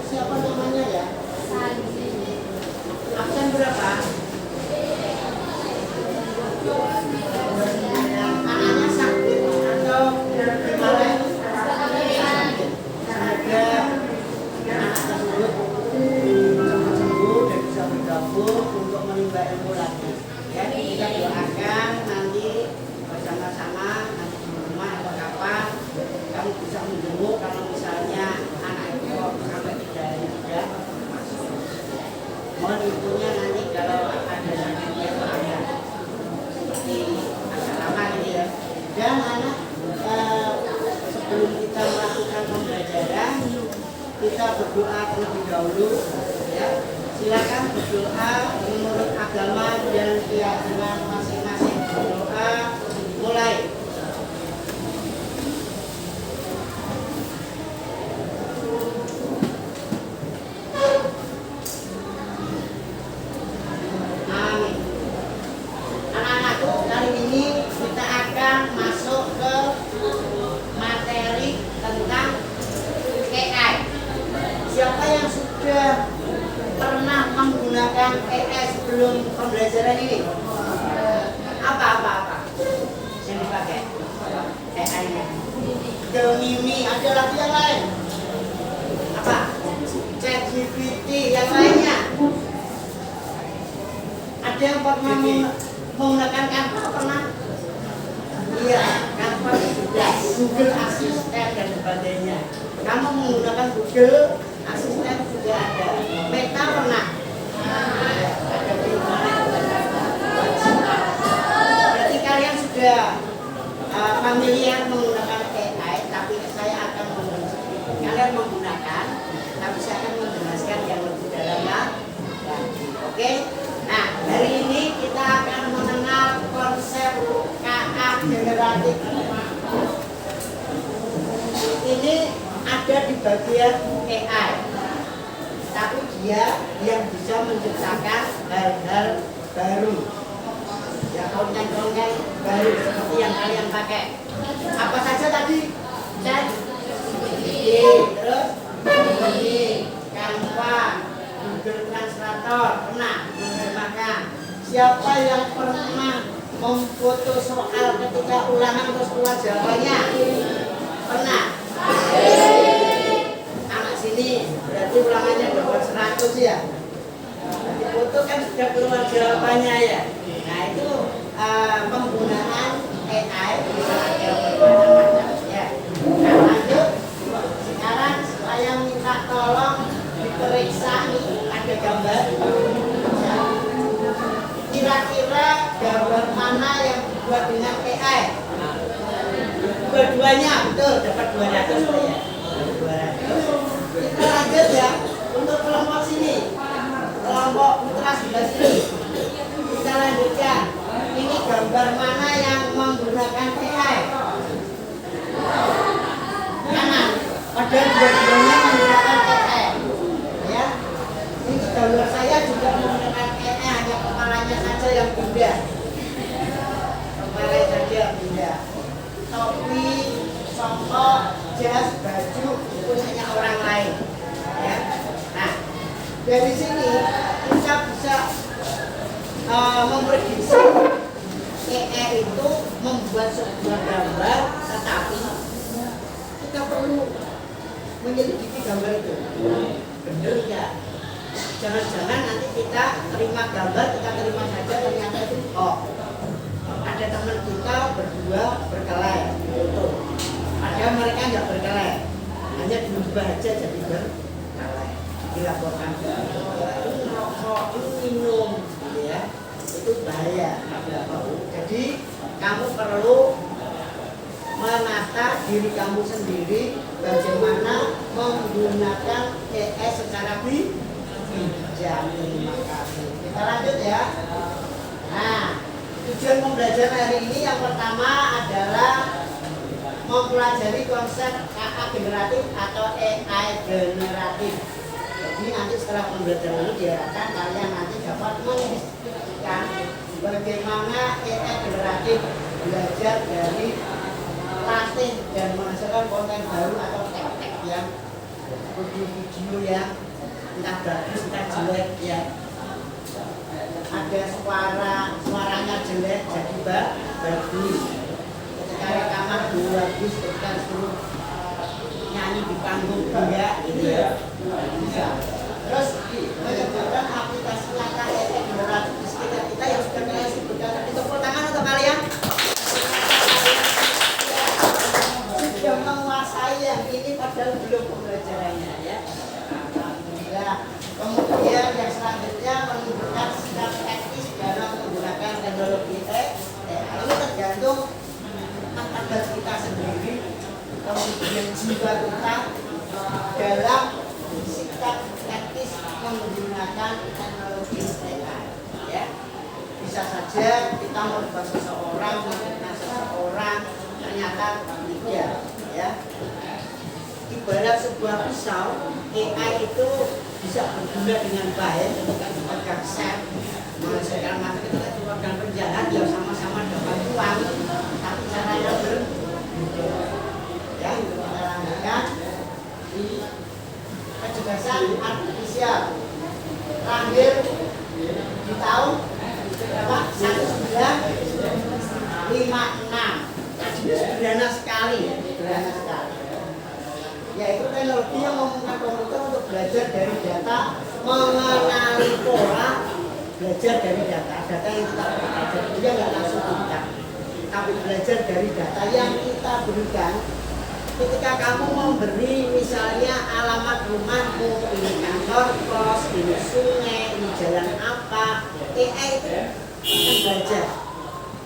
siapa namanya ya? Absen berapa? Anaknya sakit atau gimana? Semoga anak tersebut cepat sembuh dan bisa bergabung untuk menimba ilmu lagi. Ya, kita doakan nanti bersama-sama nanti di rumah atau kapan kamu bisa menjenguk kalau misalnya anak itu sampai 3 hari tidak masuk. Mohon ibunya nanti kalau ada sakitnya itu ada seperti agak lama gitu ya. Dan anak sebelum kita melakukan pembelajaran kita berdoa terlebih dahulu ya. Silakan berdoa menurut agama dan keyakinan masing-masing. Berdoa mulai. Amin. Anak-anakku, kali ini kita akan masuk ke materi tentang AI. Siapa yang sudah pernah menggunakan AI sebelum pembelajaran ini? Apa yang dipakai AI-nya? Gemini, ada lagi yang lain? Apa? ChatGPT, yang lainnya? Ada yang pernah menggunakan Canva? Pernah? Iya, Canva sudah, Google Assistant dan sebagainya. Kamu menggunakan Google Assistant juga ada. Meta pernah? Ada di mana? Berarti kalian sudah familiar menggunakan AI, tapi saya akan kalian menggunakan, tapi saya akan menjelaskan yang lebih dalam lagi. Oke? Nah, hari ini kita akan mengenal konsep KA generatif. Ini ada di bagian AI, tapi dia yang bisa menciptakan hal-hal baru, ya konten-konten baru seperti yang kalian pakai. Apa saja tadi? Terus ini Canva, Google Translator, pernah menerjemahkan. Siapa yang pernah memfoto soal ketika ulangan terus keluar jawabannya? Pernah? Anak sini berarti ulangannya dapat 100 ya. Di foto kan sudah keluar jawabannya ya. Nah itu penggunaan AI bisa ada bermacam-macam ya. Nah lanjut, sekarang saya minta tolong diperiksa nih, ada gambar ya. Kira-kira gambar mana yang dibuat dengan AI? Dua-duanya, betul, dapat 200 ya. 200. Kita lanjut ya, untuk kelompok sini, kelompok putra sebelah sini. Kita lanjutkan. Ini gambar mana yang menggunakan AI? Kanan. Padahal dua-duanya menggunakan AI. Ya. Ini gambar saya juga menggunakan AI, hanya kepalanya saja yang pindah. Kepalanya saja yang pindah. Topi, songkok, jas, baju punyanya orang lain. Ya. Nah, dari sini kita bisa memprediksi AI itu membuat sebuah gambar, tetapi kita perlu menyelidiki gambar itu. Benar ya? Jangan-jangan nanti kita terima gambar, kita terima saja ternyata itu ada teman kita berdua berkelahi foto. Ada mereka nggak berkelahi, hanya diubah aja jadi berkelahi, dilaporkan. Itu merokok, itu minum, gitu ya. Itu bahaya. Jadi kamu perlu menata diri kamu sendiri bagaimana menggunakan AI secara bijak. Terima kasih. Kita lanjut ya. Nah, tujuan pembelajaran hari ini yang pertama adalah mempelajari konsep KA generatif atau AI generatif. Jadi nanti setelah pembelajaran ini diharapkan kalian nanti dapat mendiskusikan bagaimana AI generatif belajar dari latih dan menghasilkan konten baru atau teks-teks yang video yang entah bagus entah jelek ya. Ada suaranya jelek jadi bagus. Ketika rekaman dulu bagus, ketika suruh nyanyi di panggung enggak gitu ya. Bisa. Terus menyebutkan aplikasi langkah efek generasi di sekitar kita yang sudah kalian sebutkan tadi. Tepuk tangan untuk kalian. Sudah menguasai yang ini padahal belum pembelajarannya ya. Alhamdulillah. Kemudian yang selanjutnya menunjukkan sikap teknis dalam menggunakan teknologi ini tergantung kadar kita sendiri, kemudian jiwa kita dalam sikap teknis menggunakan teknologi AI ya. Bisa saja kita merubah seseorang, memfitnah seseorang, ternyata tidak ya. Ibarat sebuah pisau, AI itu bisa berguna dengan baik ketika dipegang set, menghasilkan mata ketika dipegang penjahat ya sama-sama dapat uang, tapi caranya berbeda. Ya, kita lanjutkan kecerdasan artifisial lahir di tahun berapa? 1956. Sederhana sekali, sederhana sekali. Yaitu teknologi yang memungkinkan komputer untuk belajar dari data, mengenali pola, belajar dari data yang kita belajar itu ya nggak langsung kita, tapi belajar dari data yang kita berikan. Ketika kamu memberi misalnya alamat rumahmu, ini kantor pos, ini sungai, ini jalan apa, AI itu akan belajar.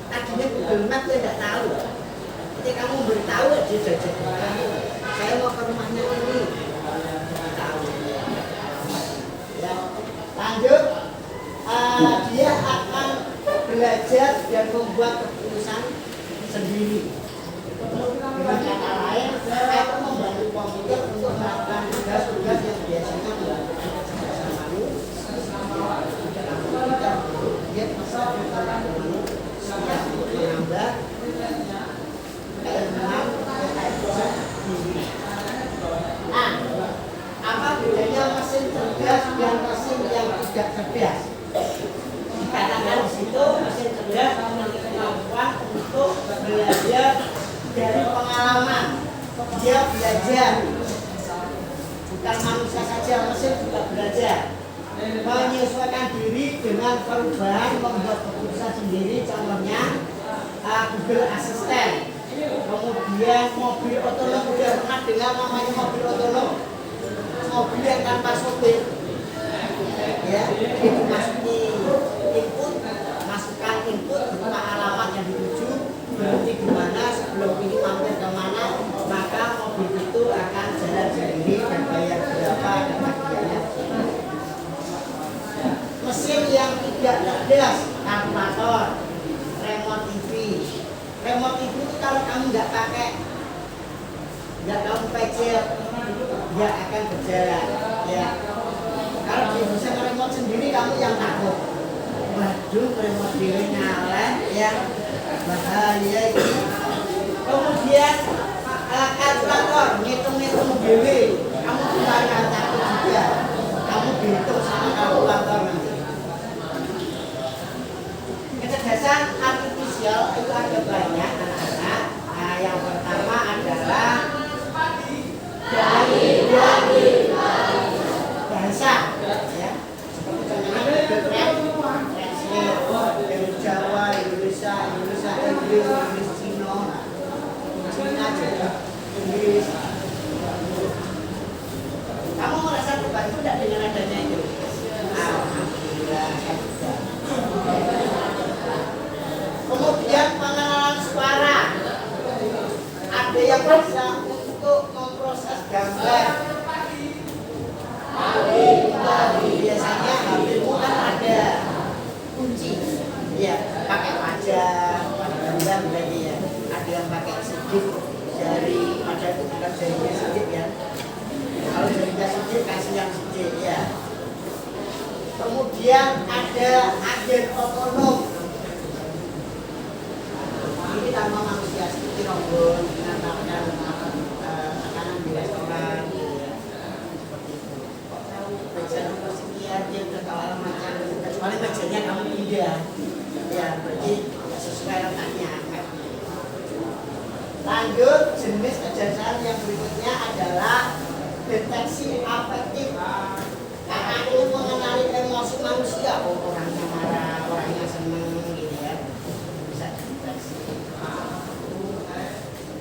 Tadinya Google Maps dia tidak tahu. Ketika kamu beritahu dia belajar. Saya mau ke rumahnya ini. Tahu. Ya. Lanjut. Dia akan belajar dan membuat keputusan sendiri. Dengan kata lain, akan membantu komputer untuk melakukan tugas-tugas yang biasanya melakukan bersamamu. Dia bisa membantu siap menambah keilmuan sendiri. Nah, apa bedanya mesin cerdas dan mesin yang tidak cerdas? Dikatakan di situ mesin cerdas memiliki kemampuan untuk belajar dari pengalaman. Dia belajar, bukan manusia saja, mesin juga belajar. Menyesuaikan diri dengan perubahan, membuat keputusan sendiri. Contohnya Google Assistant. Kemudian mobil otonom, sudah pernah dengar namanya mobil otonom? Mobil yang tanpa sopir. Ya, dimasuki input, masukkan input berupa alamat yang dituju, berhenti di mana, sebelum ini mampir ke mana, maka mobil itu akan jalan sendiri dan bayar berapa dan bagiannya. Mesin yang tidak cerdas, kalkulator, remote TV. Remote TV itu kalau kamu nggak pakai, nggak kamu pencet, dia akan berjalan. Ya. Kalau dia bisa remote sendiri, kamu yang takut. Waduh, remote diri nyala, ya bahaya ini. Kemudian kalkulator, ngitung-ngitung dewe, kamu juga akan takut juga. Kamu dihitung sama kalkulator nanti. Kecerdasan artifisial itu ada banyak anak-anak. Nah, yang pertama adalah dari bahasa, ya. Seperti contohnya dari Jawa, Indonesia, Inggris, Cina juga Inggris. Kamu merasa terbantu tidak dengan adanya itu? Alhamdulillah. Kemudian pengenalan suara, ada yang bisa untuk memproses gambar. Biasanya HP-mu kan ada kunci, ya pakai wajah, gambar berarti ya. Ada yang pakai sidik jari, ada itu bukan jarinya sidik ya. Kalau jarinya sidik kasih yang sidik ya. Kemudian ada agen otonom. Ini tanpa manusia seperti robot, mengantarkan makanan di restoran. ngajarnya kamu pindah. Ya, berarti sesuai letaknya. Lanjut, jenis kejahatan yang berikutnya adalah deteksi afektif. Karena itu mengenali emosi manusia, orangnya marah, orangnya senang, gitu ya, bisa deteksi.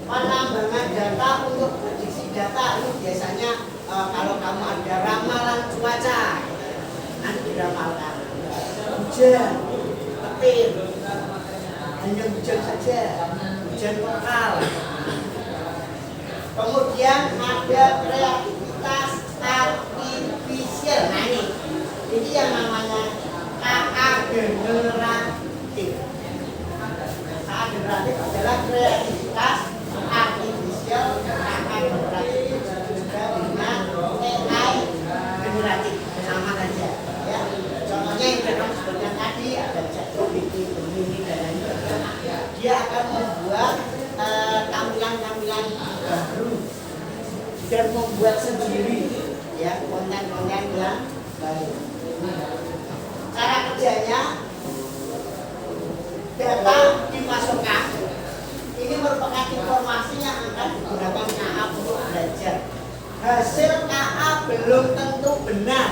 Penambangan data untuk prediksi data ini biasanya kalau kamu ada ramalan cuaca, nanti diramalkan hujan, petir, hanya hujan saja. Hujan lokal. Kemudian ada kreativitas artifisial. Nah ini yang namanya KA generatif. KA generatif adalah kreativitas artifisial. KA generatif juga dengan AI generatif, sama saja. Ya. Contohnya yang sudah kamu sebutkan tadi ada ChatGPT, Gemini dan lain-lain. Dia akan membuat tampilan-tampilan baru dan membuat sendiri ya konten-konten yang baru. Cara kerjanya, data dimasukkan. Ini merupakan informasi yang akan digunakan KA untuk belajar. Hasil KA belum tentu benar,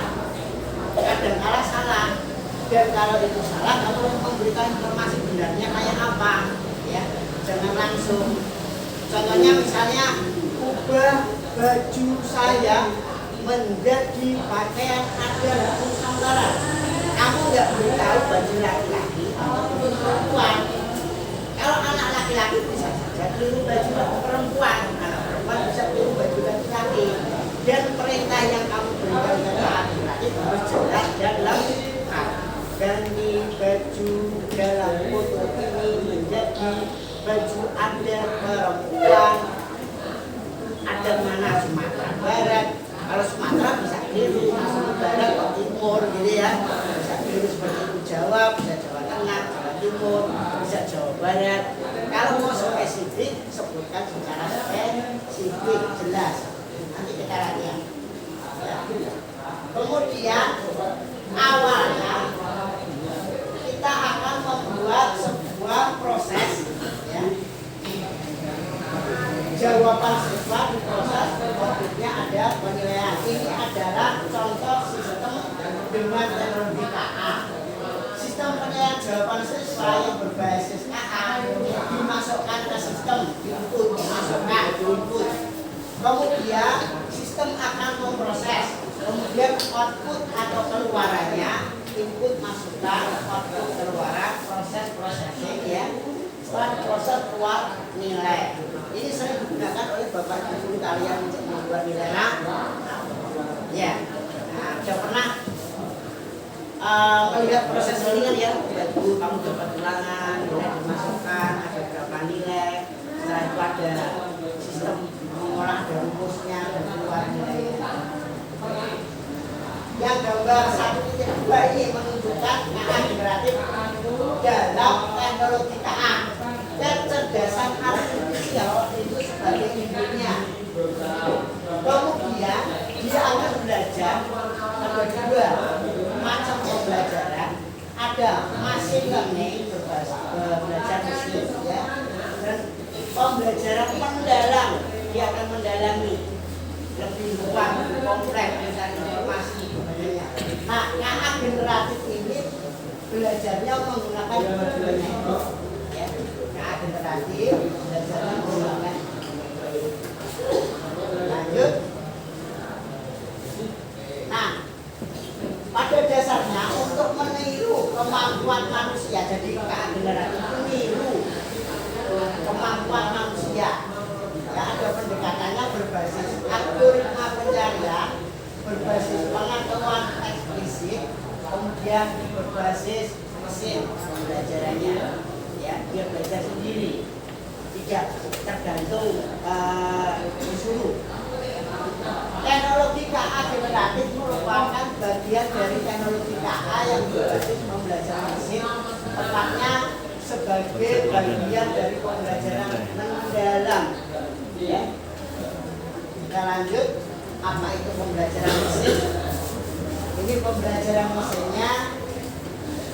kadang-kadang salah. Dan kalau itu salah, kamu memberikan informasi benarnya kayak apa, ya? Jangan langsung. Contohnya misalnya, ubah baju saya menjadi pakaian adat Nusantara. Kamu nggak beritahu baju laki-laki atau perempuan. Kalau anak laki-laki bisa saja tiru baju perempuan, anak perempuan bisa tiru baju laki-laki. Dan perintah yang kamu berikan kepada laki-laki harus jelas dan lengkap. Ganti baju dalam foto ini menjadi baju adat perempuan adat mana, Sumatera Barat. Kalau Sumatera bisa keliru, Sumatera Barat atau Timur gitu ya, bisa keliru seperti itu. Jawa bisa Jawa Tengah, Jawa Timur, bisa Jawa Barat. Kalau mau spesifik sebutkan secara spesifik jelas, nanti kita latihan ya. Kemudian awalnya kita akan membuat sebuah proses ya. Jawaban siswa diproses, outputnya ada penilaian. Ini adalah contoh sistem dengan teknologi KA. Sistem penilaian jawaban siswa yang berbasis KA dimasukkan ke sistem input, dimasukkan input. Kemudian sistem akan memproses. Kemudian output atau keluarannya, input masukkan, output keluaran, proses processing ya. Setelah proses keluar nilai. Ini sering digunakan oleh bapak ibu kalian untuk membuat nilai ya. Nah, sudah pernah melihat proses ini kan ya, ibu kamu dapat ulangan, nilai dimasukkan, ada berapa nilai, setelah itu ada sistem mengolah dari rumusnya dan keluar nilainya. Yang gambar 1.2 ini menunjukkan KA generatif dalam teknologi KA. Kecerdasan artifisial itu sebagai inputnya. Kemudian dia akan belajar. Ada dua macam pembelajaran. Ada machine learning belajar mesin ya, dan pembelajaran mendalam. Dia akan mendalami lebih luas, lebih kompleks mencari informasi. Nah, KA generatif ini belajarnya menggunakan dua-duanya itu. Ya, KA generatif belajarnya menggunakan. Lanjut. Nah, pada dasarnya untuk meniru kemampuan manusia, jadi KA generatif meniru kemampuan manusia. Ya, ada pendekatannya berbasis algoritma pencarian, berbasis pengetahuan eksplisit, kemudian berbasis mesin pembelajarannya. Ya, dia belajar sendiri, tidak tergantung disuruh. Teknologi KA generatif merupakan bagian dari teknologi KA yang berbasis pembelajaran mesin, tepatnya sebagai bagian dari pembelajaran mendalam. Ya. Kita lanjut, apa itu pembelajaran mesin? Ini pembelajaran mesinnya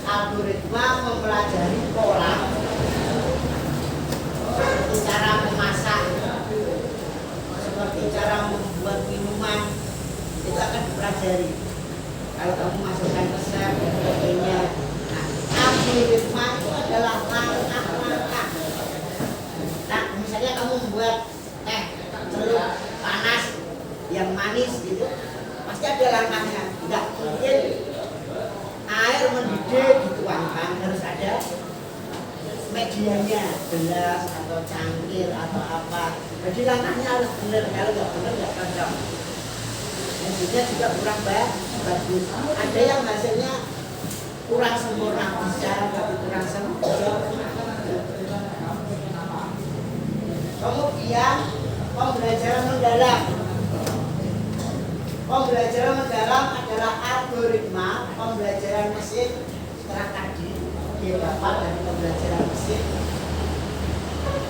algoritma mempelajari pola seperti cara memasak, seperti cara membuat minuman, itu akan dipelajari. Kalau kamu masukkan resep dan sebagainya, nah, algoritma itu adalah langkah-langkah. Nah, misalnya kamu membuat teh celup panas yang manis gitu, pasti ada langkahnya. Tidak mungkin air mendidih dituangkan, harus ada medianya, gelas atau cangkir atau apa. Jadi langkahnya harus benar, kalau nggak benar nggak cocok. Hasilnya juga kurang bagus. Ada yang hasilnya kurang sempurna, bisa tapi kurang sempurna. Kemudian pembelajaran mendalam. Pembelajaran mendalam adalah algoritma pembelajaran mesin setelah tadi didapat dari pembelajaran mesin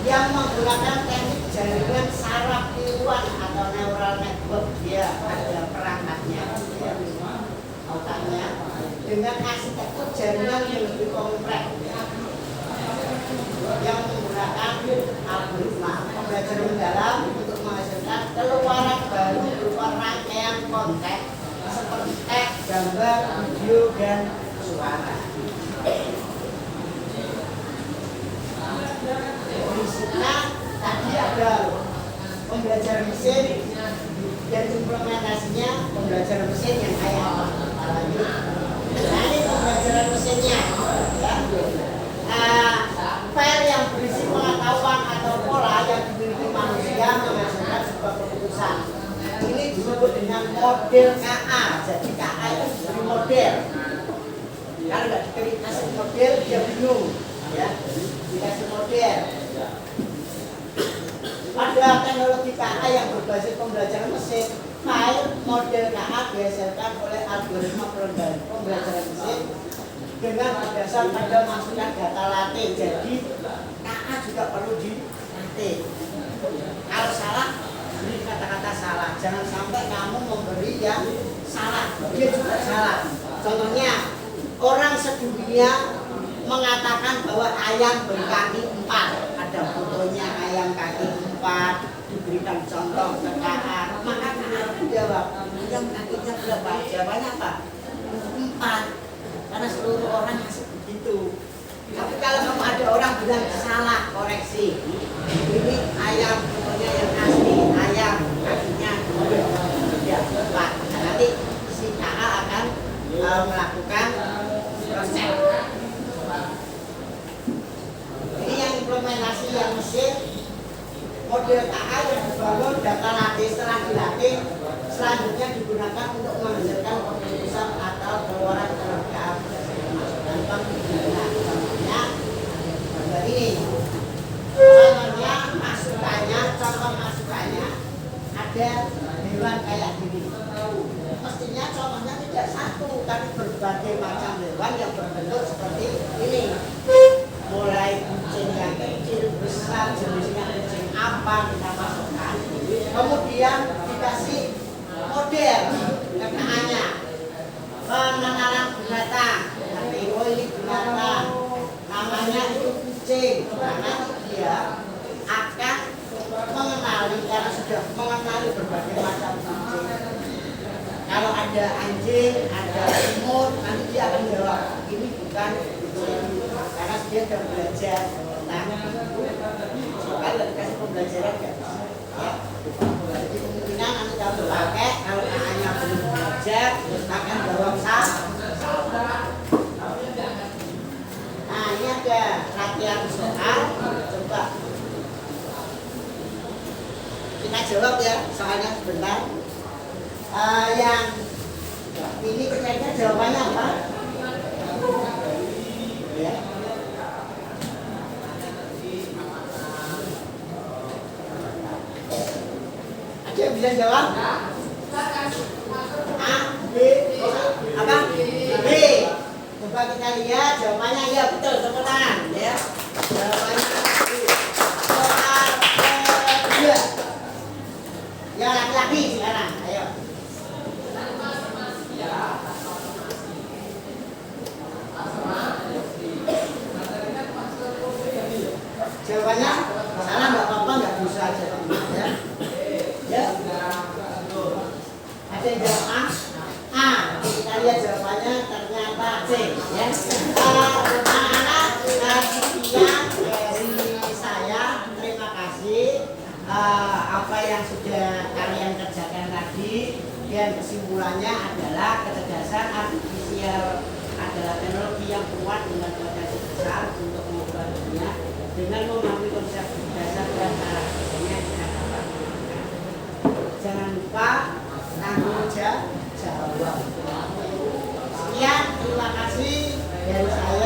yang menggunakan teknik jaringan saraf tiruan atau neural network. Dia ada perangkatnya, ya, otaknya dengan arsitektur jaringan yang lebih kompleks yang menggunakan algoritma pembelajaran mendalam untuk menghasilkan keluaran baru berupa rangkaian konten seperti teks, gambar, video, dan suara. Prinsipnya tadi ada pembelajaran mesin dan implementasinya pembelajaran mesin yang kayak apa? Nah, ini pembelajaran mesinnya, ya. File yang berisi pengetahuan atau pola yang dimiliki manusia menghasilkan sebuah keputusan. Ini disebut dengan model KA. Jadi KA itu diberi model. Kalau nggak dikasih model dia bingung, ya. Dikasih model. Pada teknologi KA yang berbasis pembelajaran mesin, file model KA dihasilkan oleh algoritma pembelajaran mesin dengan berdasar pada masukan data latih. Jadi KA juga perlu dilatih. Kalau salah, beri kata-kata salah. Jangan sampai kamu memberi yang salah, dia juga salah. Contohnya, orang sedunia mengatakan bahwa ayam berkaki 4. Ada fotonya ayam kaki 4, diberikan contoh ke KA. Maka KA menjawab, ayam kakinya berapa? Jawabannya apa? 4. Karena seluruh orang masih begitu. Tapi kalau kamu ada orang bilang salah, koreksi. Ini ayam fotonya yang asli, ayam kakinya tidak 4. Nah, nanti si KA akan melakukan proses. Ini yang implementasi yang mesin model KA yang dibangun data latih. Setelah dilatih, selanjutnya digunakan untuk menghasilkan keputusan atau keluaran KA. Contohnya ini, contohnya masukannya, contoh masukannya ada hewan kayak gini. Mestinya contohnya tidak satu, tapi berbagai macam hewan yang berbentuk seperti ini. Mulai kucing yang kecil, besar, jenisnya kucing apa kita masukkan. Kemudian dikasih model KA-nya, pengenalan binatang. Oh, ini binatang, namanya itu kucing. Karena dia akan mengenali, karena sudah mengenali berbagai macam kucing. Kalau ada anjing, ada semut, nanti dia akan jawab ini bukan kucing, karena dia sudah belajar tentang itu. Kalau dikasih pembelajaran nggak bisa, ya. Jadi kemungkinan nanti kamu pakai, kalau hanya belum belajar akan jawab salah. Nah, ini ada latihan soal. Coba kita jawab ya soalnya sebentar. Yang ini kira-kira jawabannya apa? Ya. Ada yang bisa jawab? A, B, apa? B. Coba kita lihat jawabannya. Ya betul, tepuk tangan ya. Jawabannya B. Soal kedua. Yang laki-laki sekarang, ayo. yang jawab A? A. Kita lihat jawabannya ternyata C. Ya. Anak-anak, sekian dari saya. Terima kasih. Apa yang sudah kalian kerjakan tadi, dan kesimpulannya adalah kecerdasan artifisial adalah teknologi yang kuat dengan potensi besar untuk mengubah dunia dengan memahami konsep dasar dan karakternya yang dapat menggunakan. Jangan lupa tanggung jawab. Sekian, terima kasih dari saya.